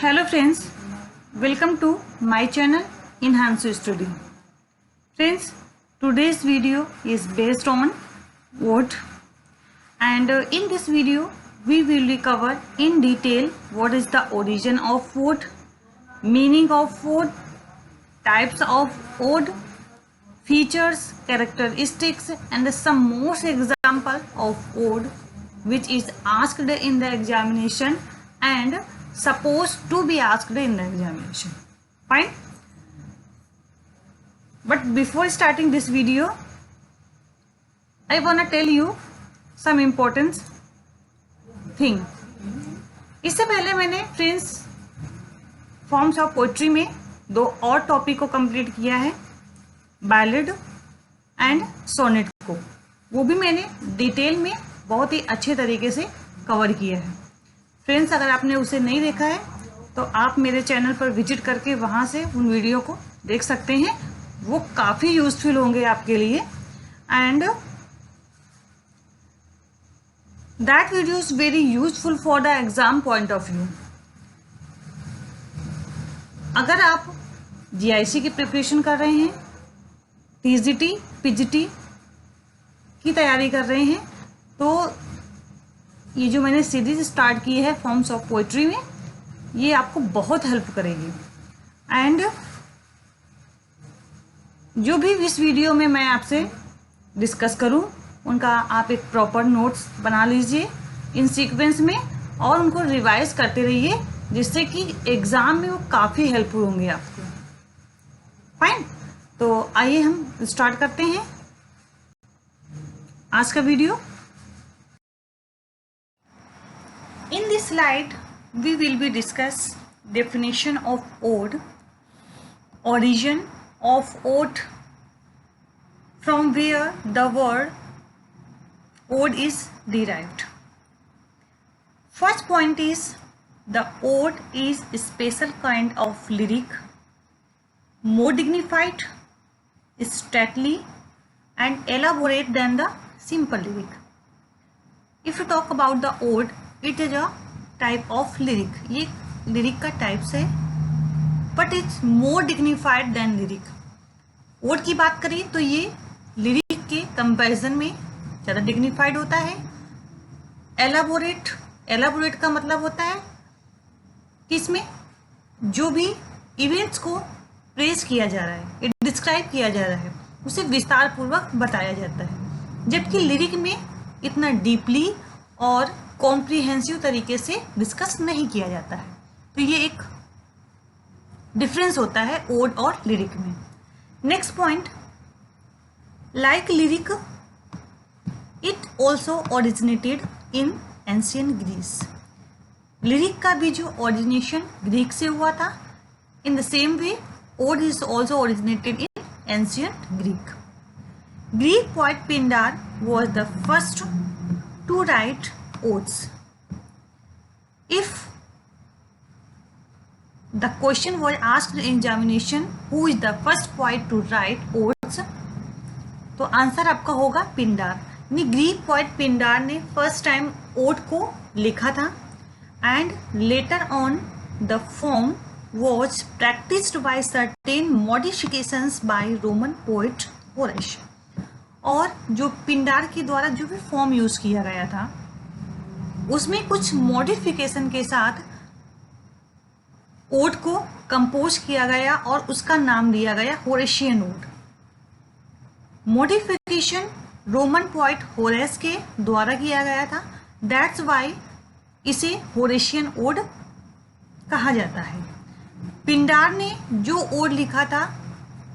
Hello friends, welcome to my channel Enhance Study. Friends, today's video is based on word, and in this video we will cover in detail what is the origin of word, meaning of word, types of word, features, characteristics, and some most example of word which is asked in the examination and supposed to be asked in the examination. Fine. But before starting this video, I wanna tell you some important thing. इससे पहले मैंने friends forms of poetry में दो और topic को complete किया है, ballad and sonnet को. वो भी मैंने डिटेल में बहुत ही अच्छे तरीके से कवर किया है. फ्रेंड्स, अगर आपने उसे नहीं देखा है तो आप मेरे चैनल पर विजिट करके वहाँ से उन वीडियो को देख सकते हैं. वो काफ़ी यूजफुल होंगे आपके लिए. And that video is very useful for the exam point of view. अगर आप जीआईसी की प्रिपरेशन कर रहे हैं, टीजीटी, पीजीटी की तैयारी कर रहे हैं, तो ये जो मैंने सीरीज स्टार्ट की है फॉर्म्स ऑफ पोइट्री में, ये आपको बहुत हेल्प करेगी. एंड जो भी इस वीडियो में मैं आपसे डिस्कस करूं, उनका आप एक प्रॉपर नोट्स बना लीजिए इन सीक्वेंस में और उनको रिवाइज करते रहिए, जिससे कि एग्ज़ाम में वो काफ़ी हेल्पफुल होंगे आपको. फाइन. तो आइए हम स्टार्ट करते हैं आज का video. In this slide, we will be discuss definition of ode, origin of ode, from where the word ode is derived. First point is the ode is a special kind of lyric, more dignified, stately, and elaborate than the simple lyric. If you talk about the ode, it is a type of lyric. ये lyric का types है, but it's more dignified than lyric. Ode की बात करें तो ये lyric के comparison में ज़्यादा डिग्निफाइड होता है. एलाबोरेट का मतलब होता है कि इसमें जो भी इवेंट्स को प्रेज किया जा रहा है, डिस्क्राइब किया जा रहा है, उसे विस्तार पूर्वक बताया जाता है. जबकि लिरिक में इतना डीपली और कॉम्प्रिहेंसिव तरीके से डिस्कस नहीं किया जाता है. तो ये एक डिफरेंस होता है ओड और लिरिक में. Next point, like lyric it also originated in ancient Greece. Lyric का भी जो ओरिजिनेशन ग्रीक से हुआ था, in the same way ode is also originated in ancient Greek. Greek poet Pindar was the first to write odes. If the question was asked in examination, who is the first poet to write odes, तो answer आपका होगा पिंडार. यानी Greek poet Pindar ने first time odd को लिखा था. And later on the form was practiced by certain modifications by Roman poet Horace. और जो पिंडार के द्वारा जो भी फॉर्म यूज किया गया था, उसमें कुछ मॉडिफिकेशन के साथ ओड को कंपोज किया गया और उसका नाम दिया गया Horatian ode. Modification Roman poet Horace के द्वारा किया गया था. दैट्स वाई इसे होरेशियन ओड कहा जाता है. पिंडार ने जो ओड लिखा था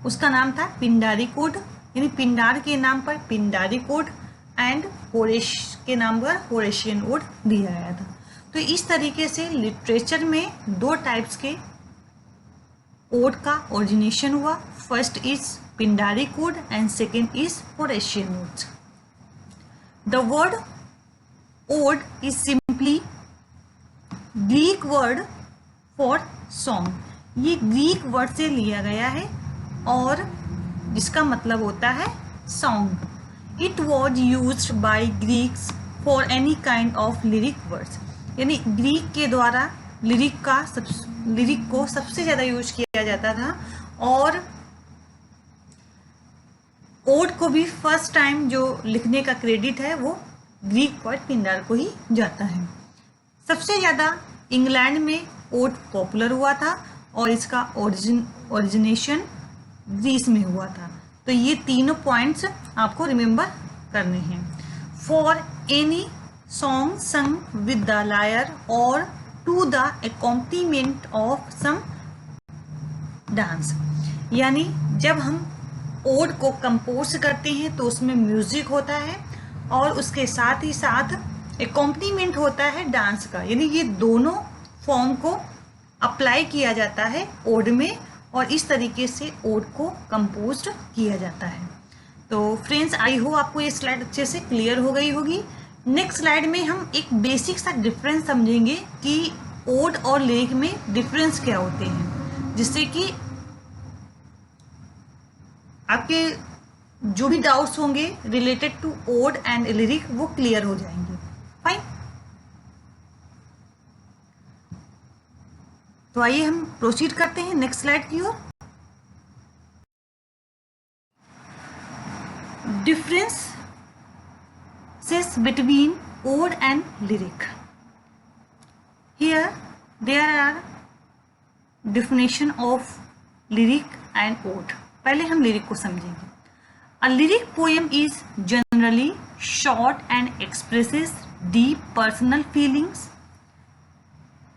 उसका नाम था पिंडारिक ओड, यानी पिंडार के नाम पर पिंडारिक ओड एंड होरेश के नाम पर होरेशियन ओड दिया गया था. तो इस तरीके से लिटरेचर में दो टाइप्स के ओड का ओरिजिनेशन हुआ. First is Pindaric ode and second is Horatian ode. The word ode is simply Greek word for song. ये ग्रीक वर्ड से लिया गया है और जिसका मतलब होता है song. It was used by Greeks for any kind of lyric words. यानी ग्रीक के द्वारा लिरिक को सबसे ज़्यादा यूज किया जाता था, और ओड को भी फर्स्ट टाइम जो लिखने का क्रेडिट है वो ग्रीक पोएट पिंडार को ही जाता है। सबसे ज़्यादा इंग्लैंड में ओड पॉपुलर हुआ था और इसका ओरिजिनेशन ग्रीस में हुआ था। तो ये तीनों पॉइंट्स आपको रिमेंबर करने हैं। For any song sung with the lyre और to the accompaniment of some dance, यानी जब हम ओड को कंपोज करते हैं तो उसमें म्यूजिक होता है और उसके साथ ही साथ अकॉम्पनीमेंट होता है डांस का, यानी ये दोनों फॉर्म को अप्लाई किया जाता है ओड में और इस तरीके से ओड को कंपोज किया जाता है। तो फ्रेंड्स, आई होप आपको ये स्लाइड अच्छे से क्लियर हो गई होगी। नेक्स्ट स्लाइड में हम एक बेसिक सा डिफरेंस समझेंगे कि ओड और लिरिक में डिफरेंस क्या होते हैं, जिससे कि आपके जो भी डाउट्स होंगे related to ode and lyric वो क्लियर हो जाएंगे। फाइन, तो आइए हम प्रोसीड करते हैं नेक्स्ट स्लाइड की ओर। Differences between ode and lyric. Here there are definition of lyric and ode. पहले हम लिरिक को समझेंगे। A lyric poem is generally short and expresses deep personal feelings.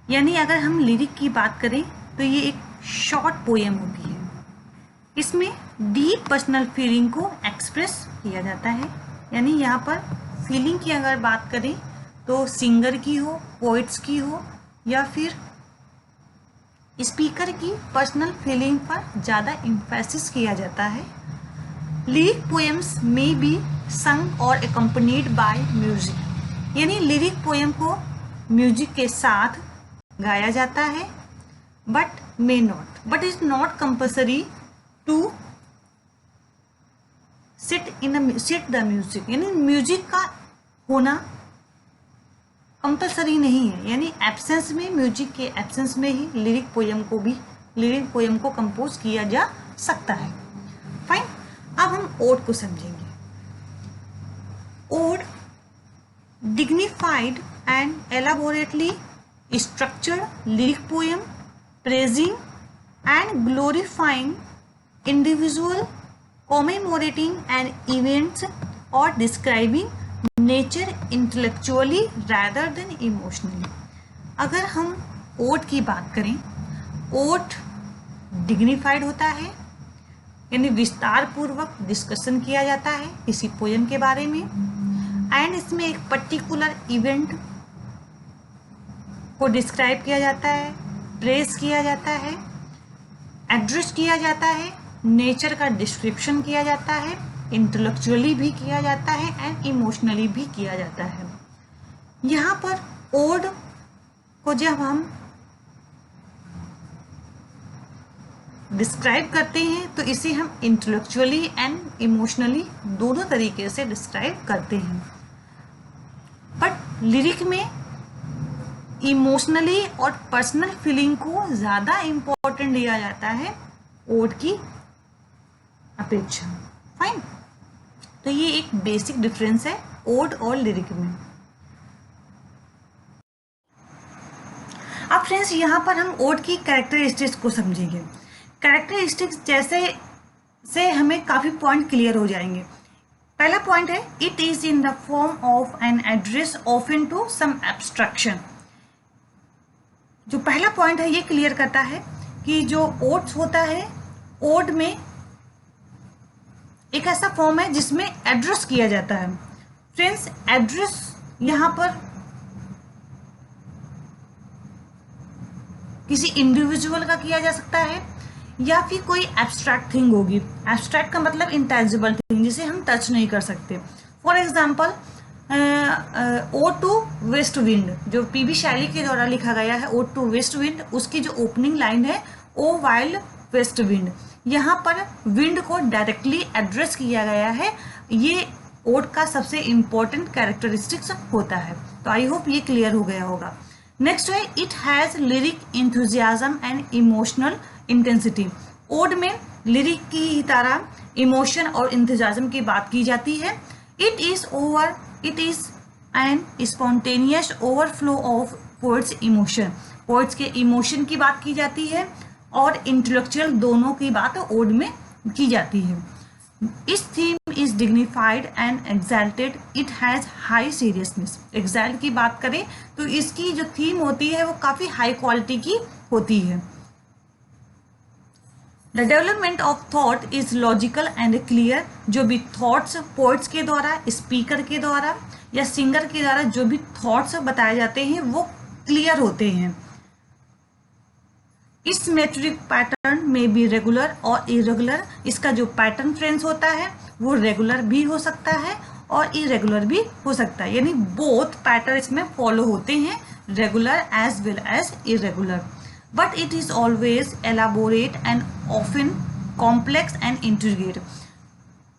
यानी अगर हम लिरिक की बात करें तो ये एक शॉर्ट पोएम होती है, इसमें डीप पर्सनल फीलिंग को एक्सप्रेस किया जाता है। यानी यहाँ पर फीलिंग की अगर बात करें तो सिंगर की हो, पोइट्स की हो या फिर स्पीकर की पर्सनल फीलिंग पर ज़्यादा एम्फेसिस किया जाता है। लिरिक पोएम्स में बी संग और एकम्पनीड बाय म्यूजिक, यानी लिरिक पोएम को म्यूजिक के साथ गाया जाता है, but is not compulsory to sit the music, यानी म्यूजिक का होना कंपल्सरी नहीं है, यानी एब्सेंस में, म्यूजिक के एब्सेंस में ही लिरिक पोएम को कंपोज किया जा सकता है। फाइन, अब हम ओड को समझेंगे। Ode dignified and elaborately structured lyric poem praising and glorifying individual, commemorating an events or describing nature intellectually rather than emotionally. अगर हम ओड की बात करें, ओड डिग्निफाइड होता है, यानी विस्तार पूर्वक डिस्कशन किया जाता है किसी पोएम के बारे में, एंड इसमें एक पर्टिकुलर इवेंट को डिस्क्राइब किया जाता है, प्रेस किया जाता है, एड्रेस किया जाता है, नेचर का डिस्क्रिप्शन किया जाता है, इंटेलेक्चुअली भी किया जाता है एंड इमोशनली भी किया जाता है। यहाँ पर ओड को जब हम डिस्क्राइब करते हैं तो इसे हम इंटेलेक्चुअली एंड इमोशनली दोनों तरीके से डिस्क्राइब करते हैं, बट लिरिक में इमोशनली और पर्सनल फीलिंग को ज़्यादा इम्पोर्टेंट दिया जाता है ओड की अपेक्षा। फाइन, तो ये एक बेसिक डिफरेंस है ओड और लिरिक में। अब फ्रेंड्स, यहाँ पर हम ओड की कैरेक्टरिस्टिक्स को समझेंगे। कैरेक्टरिस्टिक्स जैसे से हमें काफ़ी पॉइंट क्लियर हो जाएंगे। पहला पॉइंट है, it is in the form of an address often to some abstraction. जो पहला पॉइंट है ये क्लियर करता है कि जो ओड्स होता है, ओड में एक ऐसा फॉर्म है जिसमें एड्रेस किया जाता है। फ्रेंड्स, एड्रेस यहाँ पर किसी इंडिविजुअल का किया जा सकता है या फिर कोई एब्स्ट्रैक्ट थिंग होगी। एब्स्ट्रैक्ट का मतलब इंटेंजिबल थिंग, जिसे हम टच नहीं कर सकते। For example, O to west wind, जो पीबी शैली के द्वारा लिखा गया है, ओ टू वेस्ट विंड, उसकी जो ओपनिंग लाइन है, ओ वाइल्ड वेस्ट विंड, यहाँ पर विंड को डायरेक्टली एड्रेस किया गया है। ये ओड का सबसे इम्पोर्टेंट कैरेक्टरिस्टिक्स होता है। तो आई होप ये क्लियर हो गया होगा। नेक्स्ट है it has lyric enthusiasm and emotional intensity. Ode में लिरिक की ही तरह इमोशन और इंथुजियाज्म की बात की जाती है। It is an spontaneous overflow of poets emotion. Poets के इमोशन की बात की जाती है और इंटेलेक्चुअल दोनों की बात ओड में की जाती है। इस theme is dignified and exalted, it has high seriousness. Exalt की बात करें तो इसकी जो थीम होती है वो काफ़ी हाई क्वालिटी की होती है। The development of thought is logical and clear. जो भी थॉट्स पोइट्स के द्वारा, स्पीकर के द्वारा या सिंगर के द्वारा जो भी थॉट्स बताए जाते हैं वो क्लियर होते हैं। इस मेट्रिक पैटर्न में भी रेगुलर और इरेगुलर। इसका जो पैटर्न फ्रेंड्स होता है वो रेगुलर भी हो सकता है और इरेगुलर भी हो सकता है, यानी बोथ पैटर्न इसमें फॉलो होते हैं, regular as well as irregular. But it is always elaborate and often complex and intricate.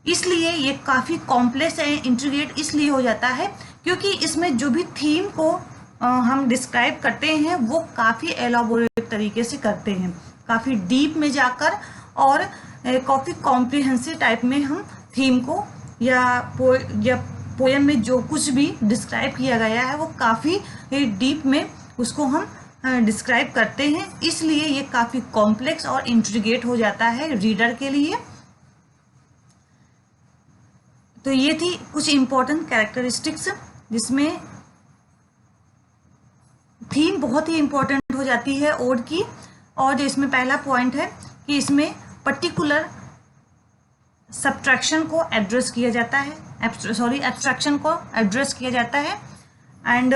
इसलिए ये काफ़ी कॉम्प्लेक्स एंड इंट्रीगेट इसलिए हो जाता है क्योंकि इसमें जो भी थीम को हम डिस्क्राइब करते हैं वो काफ़ी एलाबोरेट तरीके से करते हैं, काफ़ी डीप में जाकर और काफ़ी कॉम्प्रिहेंसिव टाइप में हम थीम को या पोएम में जो कुछ भी डिस्क्राइब किया गया है वो काफ़ी डीप में उसको हम डिस्क्राइब करते हैं। इसलिए ये काफ़ी कॉम्प्लेक्स और इंट्रीगेट हो जाता है रीडर के लिए। तो ये थी कुछ इम्पोर्टेंट कैरेक्टरिस्टिक्स जिसमें थीम बहुत ही इम्पोर्टेंट हो जाती है ओड की। और जो इसमें पहला पॉइंट है कि इसमें पर्टिकुलर सब्ट्रैक्शन को एड्रेस किया जाता है, एब्स्ट्रैक्शन को एड्रेस किया जाता है एंड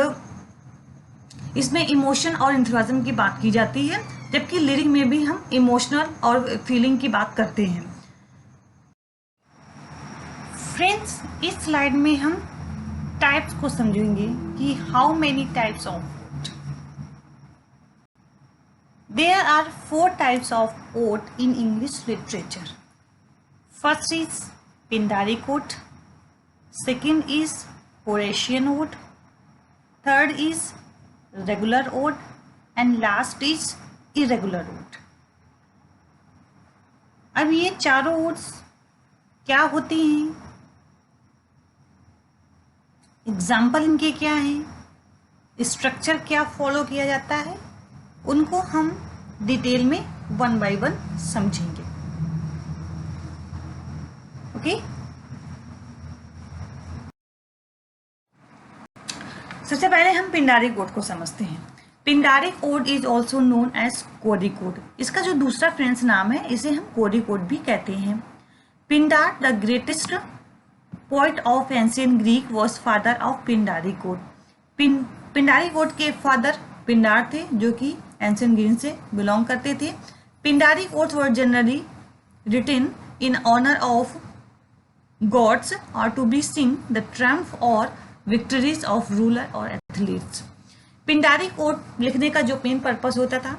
इसमें इमोशन और इंथुसियाज्म की बात की जाती है, जबकि लिरिक में भी हम इमोशनल और फीलिंग की बात करते हैं। फ्रेंड्स, इस स्लाइड में हम टाइप्स को समझेंगे कि how many types of There are 4 types of ode in English literature. First is Pindaric ode, second is Horatian ode, third is regular ode, and last is irregular ode. अब ये चारों odds क्या होती हैं, example इनके क्या हैं, structure क्या फॉलो किया जाता है, उनको हम डिटेल में 1 by 1 समझेंगे। ओके, सबसे पहले हम पिंडारिक ओड को समझते हैं। Pindaric ode is also known as choric ode. इसका जो दूसरा फ्रेंड्स नाम है इसे हम कोरिक ओड भी कहते हैं। Pindar the greatest poet of ancient Greek was father of Pindaric ode. Pindaric ode के फादर पिंडार थे जो कि एंशिएंट ग्रीक से बिलोंग करते थे। Pindaric odes were generally written in honour of gods और to be sing the triumph और victories of ruler और एथलीट्स। पिंडारिक ओड लिखने का जो मेन पर्पस होता था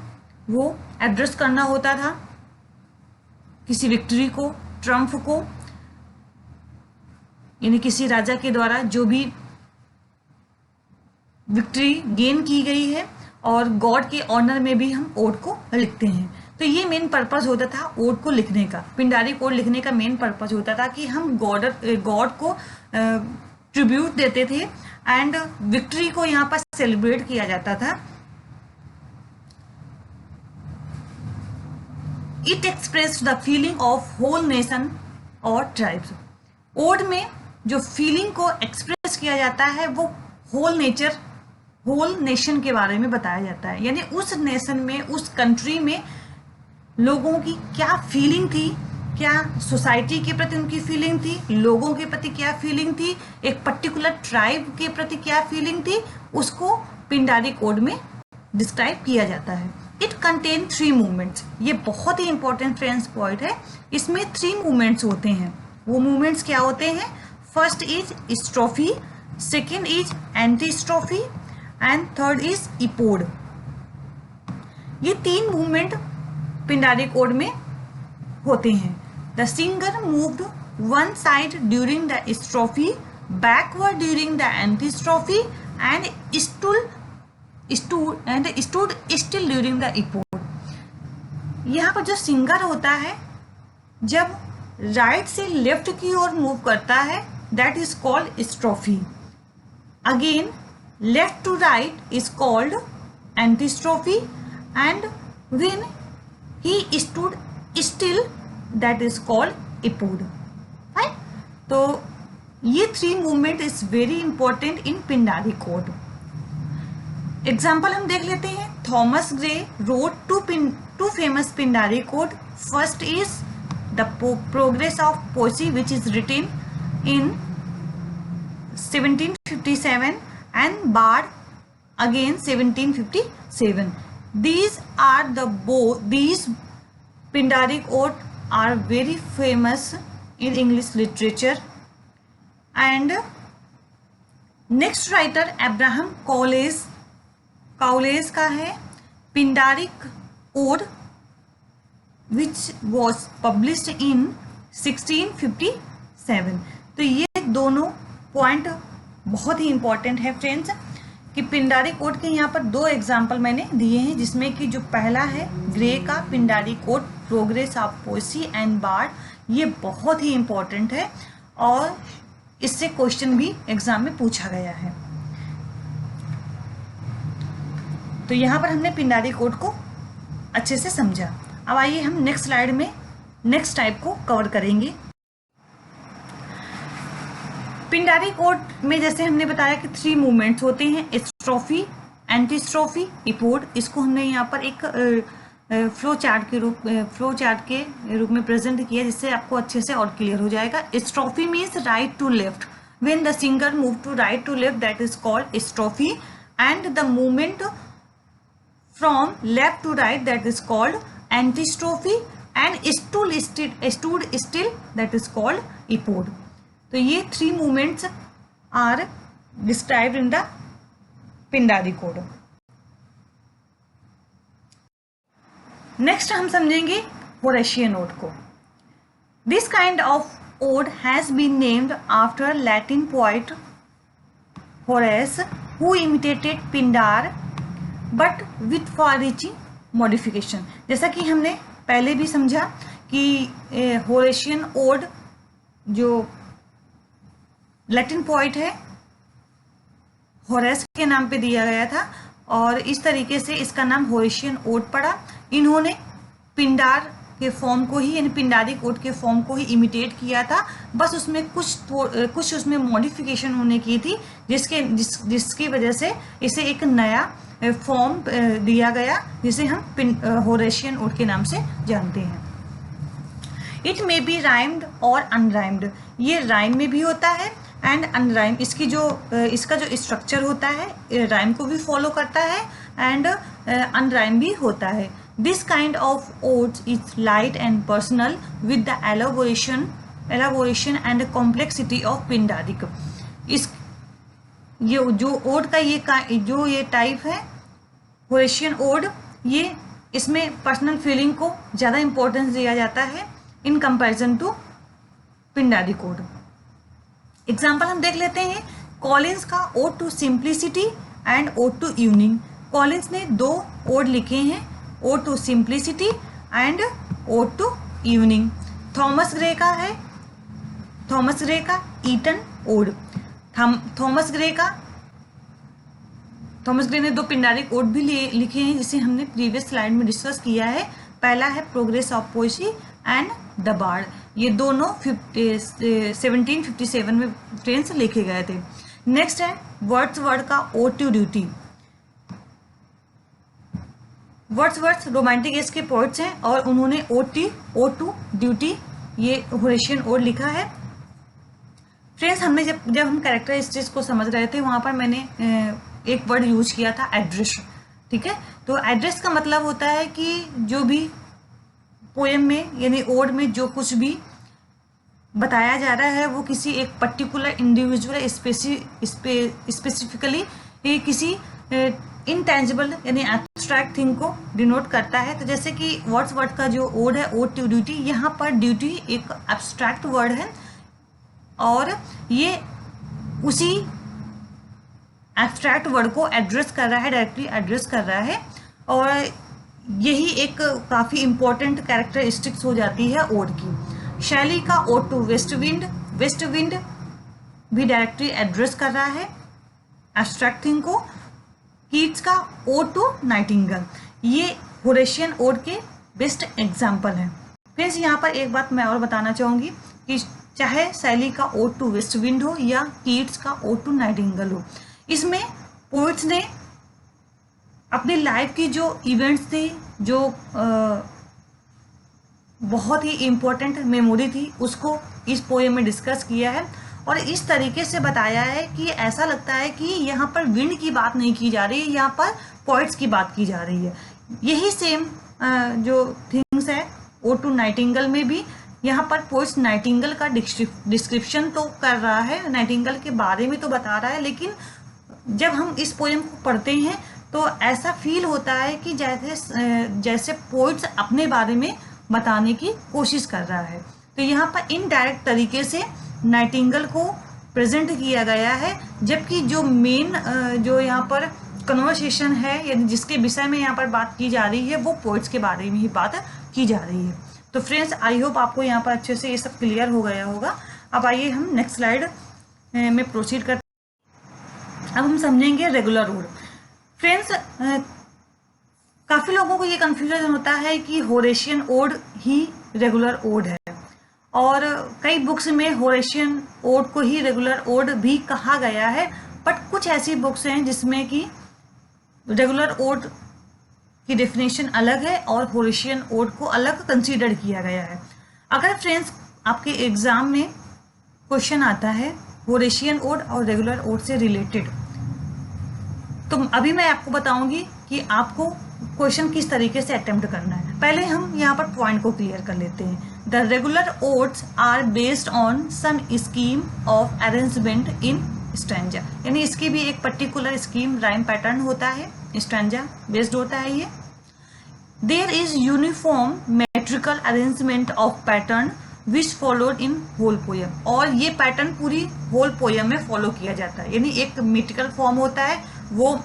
वो एड्रेस करना होता था किसी विक्ट्री को, ट्रम्फ को, यानी किसी राजा के द्वारा जो भी विक्ट्री गेन की गई है, और गॉड के ऑनर में भी हम ओड को लिखते हैं। तो ये मेन पर्पस होता था ओड को लिखने का। पिंडारिक ओड लिखने का मेन पर्पस होता था कि हम गॉड को ट्रिब्यूट देते थे एंड विक्ट्री को यहाँ पर सेलिब्रेट किया जाता था। It express the feeling of whole nation और ट्राइब्स। ओड में जो फीलिंग को एक्सप्रेस किया जाता है वो होल नेशन के बारे में बताया जाता है, यानी उस नेशन में, उस कंट्री में लोगों की क्या फीलिंग थी, क्या सोसाइटी के प्रति उनकी फीलिंग थी, लोगों के प्रति क्या फीलिंग थी, एक पर्टिकुलर ट्राइब के प्रति क्या फीलिंग थी, उसको पिंडारिक ओड में डिस्क्राइब किया जाता है। It contain 3 movements. ये बहुत ही इंपॉर्टेंट फ्रेंड्स पॉइंट है। इसमें 3 मूवमेंट्स होते हैं। वो मूवमेंट्स क्या होते हैं? First is strophe, second is antistrophe and third is epode. ये 3 मूवमेंट पिंडारिक ओड में होते हैं। The singer moved one side during the strophe, backward during the antistrophe and stood stood still during the episode. यहाँ पर जो singer होता है जब राइट से लेफ्ट की ओर मूव करता है that is called strophe. Again left to right is called antistrophe and when he stood still that is called epode. Fine. तो ये 3 movement is very important in Pindaric ode. Example हम देख लेते हैं. Thomas Gray wrote two famous Pindaric ode. First is the progress of poesy which is written in 1757 and Bard again 1757. These Pindaric odes are very famous in English literature. And next writer Abraham Cowles का है Pindaric ode which was published in 1657. तो ये दोनों point बहुत ही important है friends कि Pindari code के यहाँ पर 2 एग्जाम्पल मैंने दिए हैं जिसमें कि जो पहला है ग्रे का Pindaric ode progress of poesy and bard. ये बहुत ही इंपॉर्टेंट है और इससे क्वेश्चन भी एग्जाम में पूछा गया है. तो यहाँ पर हमने पिंडारी कोड को अच्छे से समझा. अब आइए हम नेक्स्ट स्लाइड में नेक्स्ट टाइप को कवर करेंगे. पिंडारी कोड में जैसे हमने बताया कि 3 मूवमेंट्स होते हैं, स्ट्रोफी, एंटीस्ट्रोफी, इपोड. इसको हमने यहाँ पर एक फ्लो चार्ट के रूप में प्रेजेंट किया जिससे आपको अच्छे से और क्लियर हो जाएगा. Strophe means right to left. When the singer move to right to left that is called strophe and the movement from left to right that is called antistrophe and stood still that is called episode. तो ये 3 movements are described in the Pindari code. Next हम समझेंगे Horatian ode को. This kind of ode has been named after Latin poet Horace who imitated Pindar but with far-reaching modification. जैसा कि हमने पहले भी समझा कि होरेशियन ओड जो लैटिन पोइट है होरेस के नाम पे दिया गया था और इस तरीके से इसका नाम होरेशियन ओड पड़ा. इन्होंने पिंडार के फॉर्म को ही यानी पिंडारिक ओड के फॉर्म को ही इमिटेट किया था. बस उसमें कुछ उसमें मॉडिफिकेशन उन्होंने की थी जिसकी वजह से इसे एक नया फॉर्म दिया गया जिसे हम होरेशियन ओड के नाम से जानते हैं. इट मे बी राइम्ड और अनराइम्ड. ये राइम में भी होता है एंड अनराइम. इसका जो स्ट्रक्चर होता है राइम को भी फॉलो करता है एंड अनराइम भी होता है. This kind of odds is light and personal with the elaboration and complexity of पिंडारिक. ये जो ओड का ये टाइप है होरेशियन ओड, ये इसमें पर्सनल फीलिंग को ज़्यादा इंपॉर्टेंस दिया जाता है in comparison to Pindaric ode. Example हम देख लेते हैं. कॉलिंस का ode to simplicity and ode to evening. Collins ने 2 ओड लिखे हैं, ode to simplicity and ode to evening. Thomas Gray का ईटन ओड. थॉमस ग्रे ने 2 पिंडारिक ओड भी लिखे हैं जिसे हमने प्रीवियस स्लाइड में डिस्कस किया है. पहला है progress of poesy and the bard. ये दोनों 1757 में फ्रेंड्स लिखे गए थे. नेक्स्ट है वर्ड्सवर्थ का ode to duty. Wordsworth romantic age के पोइट्स हैं और उन्होंने ओड टू ड्यूटी ये होरेशियन ओड लिखा है. फ्रेंड्स हमने जब हम कैरेक्टरिस्टिक्स को समझ रहे थे वहाँ पर मैंने एक वर्ड यूज किया था एड्रेस. ठीक है, तो एड्रेस का मतलब होता है कि जो भी पोएम में यानी ओड में जो कुछ भी बताया जा रहा है वो किसी एक पर्टिकुलर इंडिविजुअल स्पेसिफिकली किसी इनटेंजिबल यानी एब्स्ट्रैक्ट थिंग को डिनोट करता है. तो जैसे कि वर्ड्सवर्थ का जो ओड है ओड टू ड्यूटी, यहाँ पर ड्यूटी एक एब्स्ट्रैक्ट वर्ड है और ये उसी एब्स्ट्रैक्ट वर्ड को एड्रेस कर रहा है, डायरेक्टली एड्रेस कर रहा है, और यही एक काफ़ी इम्पोर्टेंट कैरेक्टरिस्टिक्स हो जाती है ओड की। शैली का ode to west wind, west wind भी डायरेक्टली एड्रेस कर रहा है एब्स्ट्रैक्ट थिंग को। कीट्स का ओड टू नाइटिंगेल, ये होरेशियन ओड के बेस्ट एग्जाम्पल हैं। फ्रेंड्स यहाँ पर एक बात मैं और बताना चाहूँगी कि चाहे शैली का ओड टू वेस्ट विंड हो या कीट्स का ओड टू नाइटिंगेल हो, इसमें पोइट्स ने अपनी लाइफ की जो इवेंट्स थी, जो बहुत ही इम्पोर्टेंट मेमोरी थी, उसको इस पोएम में डिस्कस किया है और इस तरीके से बताया है कि ऐसा लगता है कि यहाँ पर विंड की बात नहीं की जा रही है, यहाँ पर पोइट्स की बात की जा रही है। यही सेम जो थिंग्स है ओड टू नाइटिंगेल में भी, यहाँ पर पोइट्स नाइटिंगेल का डिस्क्रिप्शन तो कर रहा है, नाइटिंगेल के बारे में तो बता रहा है, लेकिन जब हम इस पोएम को पढ़ते हैं तो ऐसा फील होता है कि जैसे पोइट्स अपने बारे में बताने की कोशिश कर रहा है। तो यहाँ पर इनडायरेक्ट तरीके से नाइटिंगेल को प्रेजेंट किया गया है, जबकि जो मेन जो यहाँ पर कन्वर्सेशन है यानी जिसके विषय में यहाँ पर बात की जा रही है वो पोइट्स के बारे में ही बात की जा रही है। तो फ्रेंड्स आई होप आपको यहाँ पर अच्छे से ये सब क्लियर हो गया होगा। अब आइए हम नेक्स्ट स्लाइड में प्रोसीड करते हैं। अब हम समझेंगे रेगुलर ओड। फ्रेंड्स काफ़ी लोगों को ये कन्फ्यूजन होता है कि होरेशियन ओड ही रेगुलर ओड है, और कई बुक्स में होरेशियन ओड को ही रेगुलर ओड भी कहा गया है, बट कुछ ऐसी बुक्स हैं जिसमें कि रेगुलर ओड की डेफिनेशन अलग है और होरेशियन ओड को अलग कंसीडर किया गया है। अगर फ्रेंड्स आपके एग्जाम में क्वेश्चन आता है होरेशियन ओड और रेगुलर ओड से रिलेटेड, तो अभी मैं आपको बताऊंगी कि आपको क्वेश्चन किस तरीके से अटेम्प्ट करना है। पहले हम यहाँ पर पॉइंट को क्लियर कर लेते हैं। The regular odes are based on some scheme of arrangement in stanza, यानी इसकी भी एक पर्टिकुलर स्कीम राइम पैटर्न होता है, स्टैंजा बेस्ड होता है ये। There is uniform metrical arrangement of pattern which followed in whole poem, और ये पैटर्न पूरी होल पोयम में फॉलो किया जाता है, यानी एक मेट्रिकल फॉर्म होता है, वो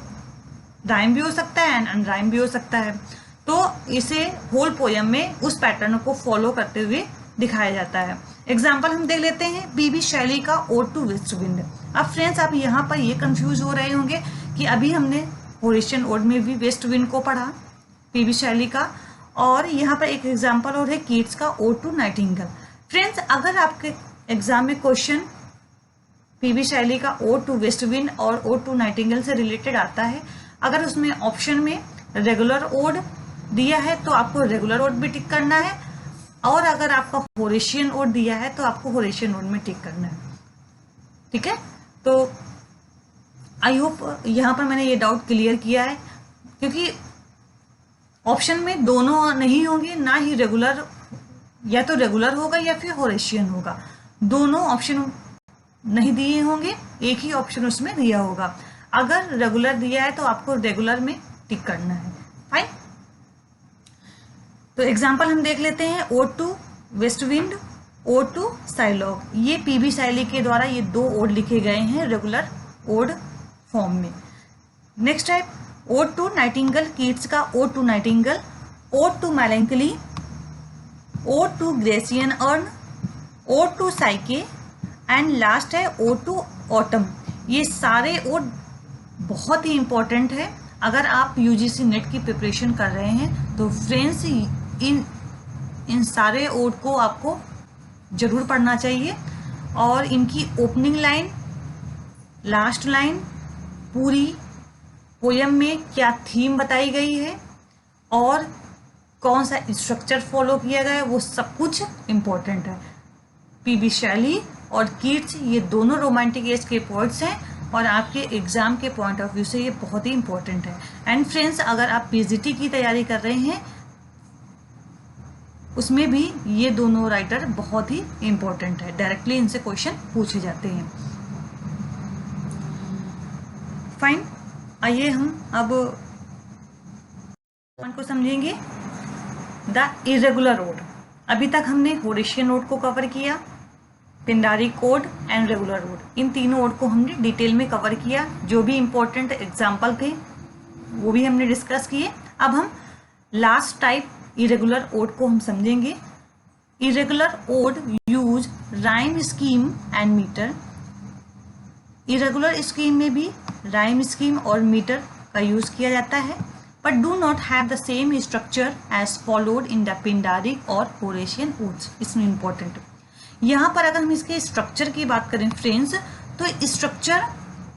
राइम भी हो सकता है एंड अनराइम भी हो सकता है। तो इसे होल पोयम में उस पैटर्न को फॉलो करते हुए दिखाया जाता है। एग्जाम्पल हम देख लेते हैं पीबी शैली का ओड टू वेस्ट विंड। अब फ्रेंड्स आप यहाँ पर ये कंफ्यूज हो रहे होंगे कि अभी हमने होरेशियन ओड में भी वेस्ट विंड को पढ़ा पीबी शैली का, और यहाँ पर एक एग्जाम्पल और है कीट्स का ओड टू नाइटिंगेल। फ्रेंड्स अगर आपके एग्जाम में क्वेश्चन पीबी शैली का ओड टू वेस्ट विंड और ओड टू नाइटिंगेल से रिलेटेड आता है, अगर उसमें ऑप्शन में रेगुलर ओड दिया है तो आपको रेगुलर ओड भी टिक करना है, और अगर आपका होरेशियन ओड दिया है तो आपको होरेशियन ओड में टिक करना है। ठीक है, तो आई होप यहाँ पर मैंने ये डाउट क्लियर किया है, क्योंकि ऑप्शन में दोनों नहीं होंगे, ना ही रेगुलर, या तो रेगुलर होगा या फिर होरेशियन होगा, दोनों ऑप्शन नहीं दिए होंगे, एक ही ऑप्शन उसमें दिया होगा। अगर रेगुलर दिया है तो आपको रेगुलर में टिक करना है। फाइन, तो एग्जाम्पल हम देख लेते हैं ode to west wind, ode to skylark. ये पीबी शैली के द्वारा ये दो ओड लिखे गए हैं रेगुलर ओड फॉर्म में। नेक्स्ट है ओड टू नाइटिंगेल, कीट्स का ode to nightingale, ode to melancholy, ode to Grecian urn, ode to Psyche, and last है ओड टू ऑटम। ये सारे ओड बहुत ही इम्पोर्टेंट है। अगर आप यूजीसी नेट की प्रिपरेशन कर रहे हैं तो फ्रेंड्स इन सारे ओड को आपको जरूर पढ़ना चाहिए, और इनकी ओपनिंग लाइन, लास्ट लाइन, पूरी पोयम में क्या थीम बताई गई है और कौन सा स्ट्रक्चर फॉलो किया गया है, वो सब कुछ इम्पोर्टेंट है। पीबी शैली और कीट्स ये दोनों रोमांटिक एज के पोइट्स हैं, और आपके एग्जाम के पॉइंट ऑफ व्यू से ये बहुत ही इंपॉर्टेंट है। एंड फ्रेंड्स अगर आप पीजीटी की तैयारी कर रहे हैं उसमें भी ये दोनों राइटर बहुत ही इंपॉर्टेंट है, डायरेक्टली इनसे क्वेश्चन पूछे जाते हैं। फाइन, आइए हम अब पॉइंट को समझेंगे। The irregular ode. अभी तक हमने होरेशियन ओड को कवर किया, Pindaric ode and regular ode. इन तीनों ओड को हमने डिटेल में कवर किया, जो भी इंपॉर्टेंट एग्जाम्पल थे वो भी हमने डिस्कस किए। अब हम लास्ट टाइप इरेगुलर ओड को हम समझेंगे। Irregular ode use rhyme scheme and metre. Irregular scheme में भी राइम स्कीम और मीटर का यूज किया जाता है, but do not have the same structure as followed in the Pindaric और होरेशियन ओड्स। इसमें इंपॉर्टेंट यहाँ पर अगर हम इसके स्ट्रक्चर की बात करें फ्रेंड्स, तो स्ट्रक्चर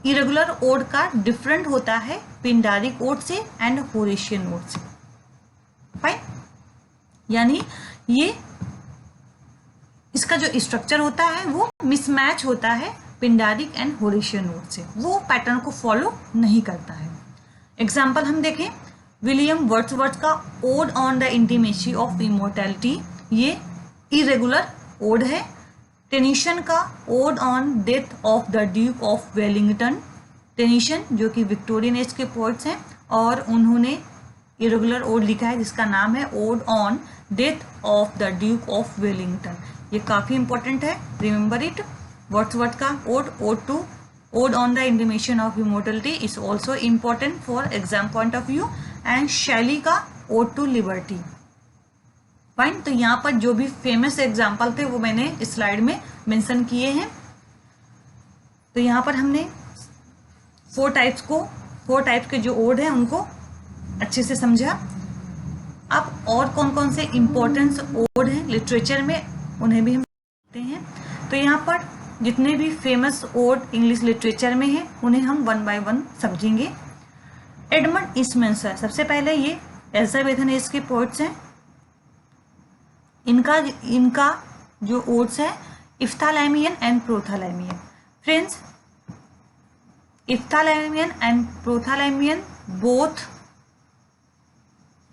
इरेगुलर ओड का डिफरेंट होता है पिंडारिक ओड से एंड होरेशियन ओड से। फाइन, यानी ये इसका जो स्ट्रक्चर होता है वो मिसमैच होता है पिंडारिक एंड होरेशियन ओड से, वो पैटर्न को फॉलो नहीं करता है। एग्जाम्पल हम देखें, विलियम वर्ड्सवर्थ का ode on the intimacy of immortality, ये इरेगुलर ओड है। टेनिसन का ode on death of the Duke of Wellington. Tennyson जो कि विक्टोरियन एज के पोइट्स हैं और उन्होंने इरेगुलर ओड लिखा है जिसका नाम है ode on death of the Duke of Wellington. ये काफ़ी इंपॉर्टेंट है, रिमेंबर इट। वर्ड्सवर्थ का ode on the intimation of immortality is also important for exam point of view. And शैली का ओड टू लिबर्टी। फाइन, तो यहाँ पर जो भी फेमस एग्जाम्पल थे वो मैंने इस स्लाइड में मेंशन किए हैं। तो यहाँ पर हमने फोर टाइप्स के जो ओड हैं उनको अच्छे से समझा। अब और कौन कौन से इम्पोर्टेंस ओड हैं लिटरेचर में, उन्हें भी हम देखते हैं। तो यहाँ पर जितने भी फेमस ओड इंग्लिश लिटरेचर में हैं उन्हें हम वन बाय वन समझेंगे। एडमंड स्पेंसर, सबसे पहले ये एलिजाबेथन एज के पोइट्स हैं। इनका जो ओड्स है Epithalamion and Prothalamion. Friends, Epithalamion and Prothalamion both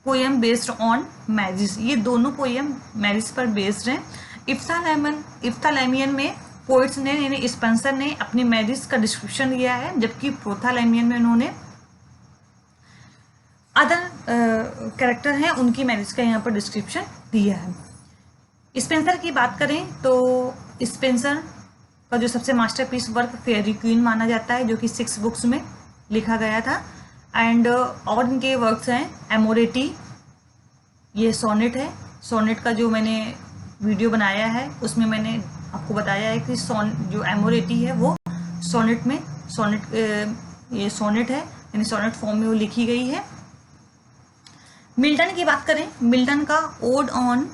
poem based on marriages, ये दोनों पोएम मैजिस पर बेस्ड हैं। इफ्थालैमियन में पोइट्स ने यानी स्पेंसर ने अपनी मैजिस का डिस्क्रिप्शन दिया है, जबकि प्रोथालैमियन में उन्होंने अदर कैरेक्टर हैं उनकी मैजिस का यहाँ पर डिस्क्रिप्शन दिया है। स्पेंसर की बात करें तो स्पेंसर का जो सबसे मास्टरपीस वर्क फेयरी क्वीन माना जाता है, जो कि 6 बुक्स में लिखा गया था। एंड और इनके वर्क्स हैं एमोरेटी, ये सोनेट है। सोनेट का जो मैंने वीडियो बनाया है उसमें मैंने आपको बताया है कि जो एमोरेटी है वो सोनेट में ये सोनेट है, यानी सोनेट फॉर्म में वो लिखी गई है। मिल्टन की बात करें, मिल्टन का ode on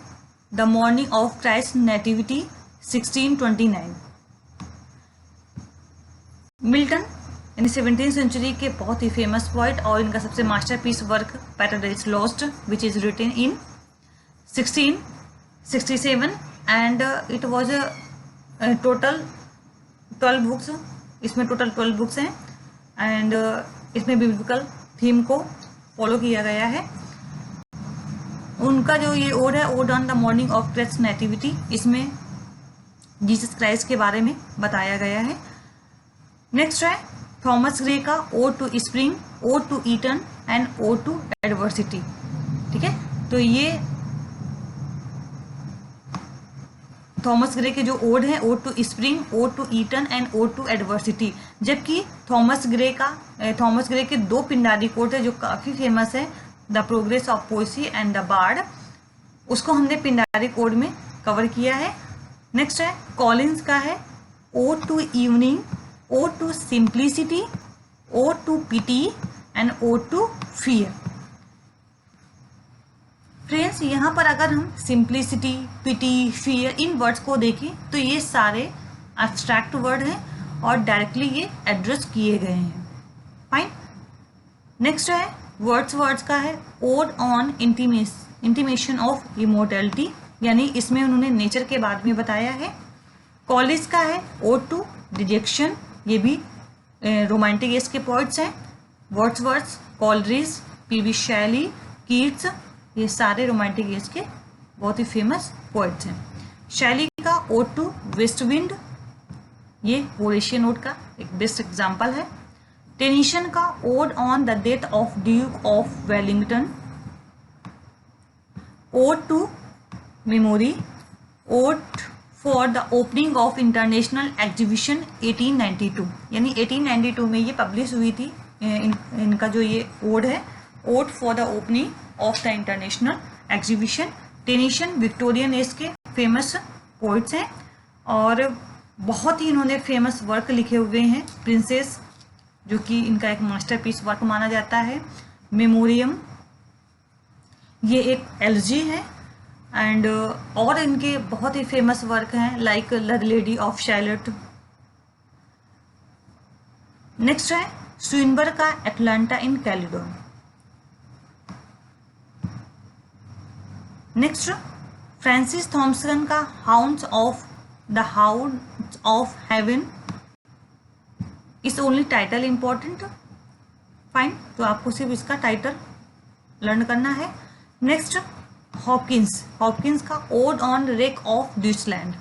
the morning of Christ nativity 1629। Milton यानी 17th सेंचुरी के बहुत ही फेमस पोइट और इनका सबसे masterpiece work Paradise Lost which is written in 1667 and it was total 12 books. इसमें टोटल 12 बुक्स हैं एंड इसमें बिब्लिकल थीम को फॉलो किया गया है। उनका जो ये ओड है ode on the morning of Christ nativity, इसमें जीसस क्राइस्ट के बारे में बताया गया है। नेक्स्ट है थॉमस ग्रे का ode to spring, ode to Eton and ode to adversity. ठीक है, तो ये थॉमस ग्रे के जो ओड है ode to spring, ode to Eton and ode to adversity. जबकि थॉमस ग्रे के 2 पिंडारिक ओड है जो काफ़ी फेमस है, the progress of poesy and the bard, उसको हमने पिंडारिक ओड में कवर किया है। नेक्स्ट है कॉलिंस का है ode to evening, ode to simplicity, ode to pity and ode to fear. Friends, यहाँ पर अगर हम सिंप्लिसिटी, पिटी, फियर इन वर्ड्स को देखें तो ये सारे एब्स्ट्रैक्ट वर्ड हैं और डायरेक्टली ये एड्रेस किए गए हैं। फाइन, नेक्स्ट है वर्ड्स का है ode on intimation of immortality, यानी इसमें उन्होंने नेचर के बारे में बताया है। कॉलिस का है ओड टू डिजेक्शन, ये भी रोमांटिक एज के पोइट्स हैं। वर्ड्सवर्थ, कॉलरिज, पीवी शैली, कीट्स, ये सारे रोमांटिक एज के बहुत ही फेमस पोइट्स हैं। शैली का ओड टू वेस्ट विंड, ये होरेशियन ओड का एक बेस्ट एग्जाम्पल है। टेनिसन का ode on the death of duke of Wellington, ode to memory, ode for the opening of international exhibition 1892, यानी 1892 में ये पब्लिश हुई थी। इनका जो ये ओड है, ode for the opening of the international exhibition. Tennyson Victorian age के फेमस पोइट्स हैं और बहुत ही इन्होंने फेमस वर्क लिखे हुए हैं। प्रिंसेस, जो कि इनका एक मास्टरपीस वर्क माना जाता है। मेमोरियम, ये एक एलजी है। एंड और इनके बहुत ही फेमस वर्क हैं like the lady of Shalott. Next है स्विनबर्ग का Atalanta in Calydon. Next Francis Thompson का हाउंड्स ऑफ हेवन। इस ओनली टाइटल इंपॉर्टेंट, फाइन, तो आपको सिर्फ इसका टाइटल लर्न करना है। नेक्स्ट हॉपकिंस का ode on wreck of Deutschland,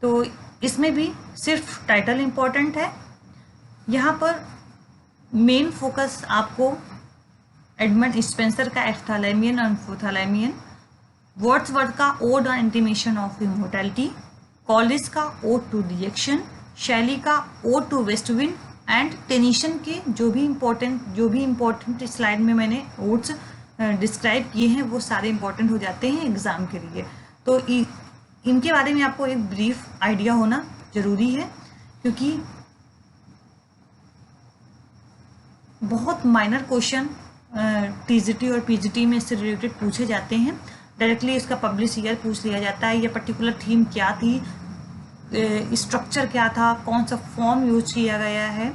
तो इसमें भी सिर्फ टाइटल इंपॉर्टेंट है। यहाँ पर मेन फोकस आपको एडमंड स्पेंसर का एफ्थालेमियन और फोथालेमियन, वर्ड्सवर्थ का ode on intimation of immortality, Collins का ओड टू रिएक्शन, शैली का ode to west wind and Tennyson के जो भी इम्पोर्टेंट स्लाइड में मैंने ओड्स डिस्क्राइब किए हैं वो सारे इंपॉर्टेंट हो जाते हैं एग्जाम के लिए। तो इनके बारे में आपको एक ब्रीफ आइडिया होना जरूरी है, क्योंकि बहुत माइनर क्वेश्चन टीजीटी और पीजीटी में इससे रिलेटेड पूछे जाते हैं। डायरेक्टली इसका पब्लिश ईयर पूछ लिया जाता है, या पर्टिकुलर थीम क्या थी, स्ट्रक्चर क्या था, कौन सा फॉर्म यूज किया गया है।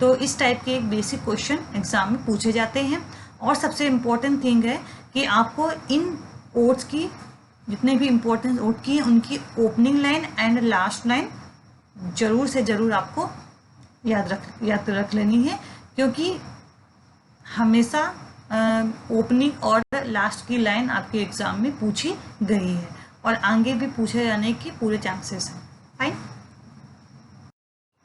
तो इस टाइप के एक बेसिक क्वेश्चन एग्जाम में पूछे जाते हैं। और सबसे इम्पोर्टेंट थिंग है कि आपको इन ओड्स की, जितने भी इम्पोर्टेंट ओड की, उनकी opening line and last line जरूर से जरूर आपको याद रख लेनी है, क्योंकि हमेशा ओपनिंग और लास्ट की लाइन आपके एग्जाम में पूछी गई है और आगे भी पूछे जाने के पूरे चांसेस हैं। फाइन,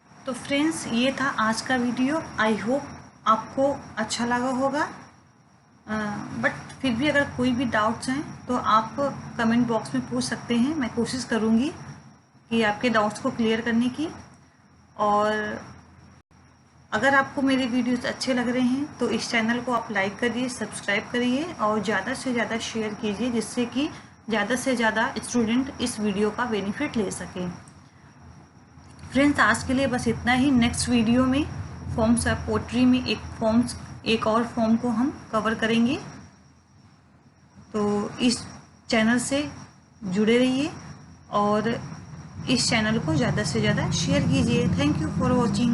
तो फ्रेंड्स ये था आज का वीडियो। आई होप आपको अच्छा लगा होगा, बट फिर भी अगर कोई भी डाउट्स हैं तो आप कमेंट बॉक्स में पूछ सकते हैं। मैं कोशिश करूँगी कि आपके डाउट्स को क्लियर करने की। और अगर आपको मेरे वीडियोस अच्छे लग रहे हैं तो इस चैनल को आप लाइक करिए, सब्सक्राइब करिए और ज़्यादा से ज़्यादा शेयर कीजिए, जिससे कि ज़्यादा से ज़्यादा स्टूडेंट इस वीडियो का बेनिफिट ले सकें। फ्रेंड्स आज के लिए बस इतना ही। नेक्स्ट वीडियो में फॉर्म्स ऑफ पोएट्री में एक और फॉर्म को हम कवर करेंगे, तो इस चैनल से जुड़े रहिए और इस चैनल को ज़्यादा से ज़्यादा शेयर कीजिए। Thank you for watching.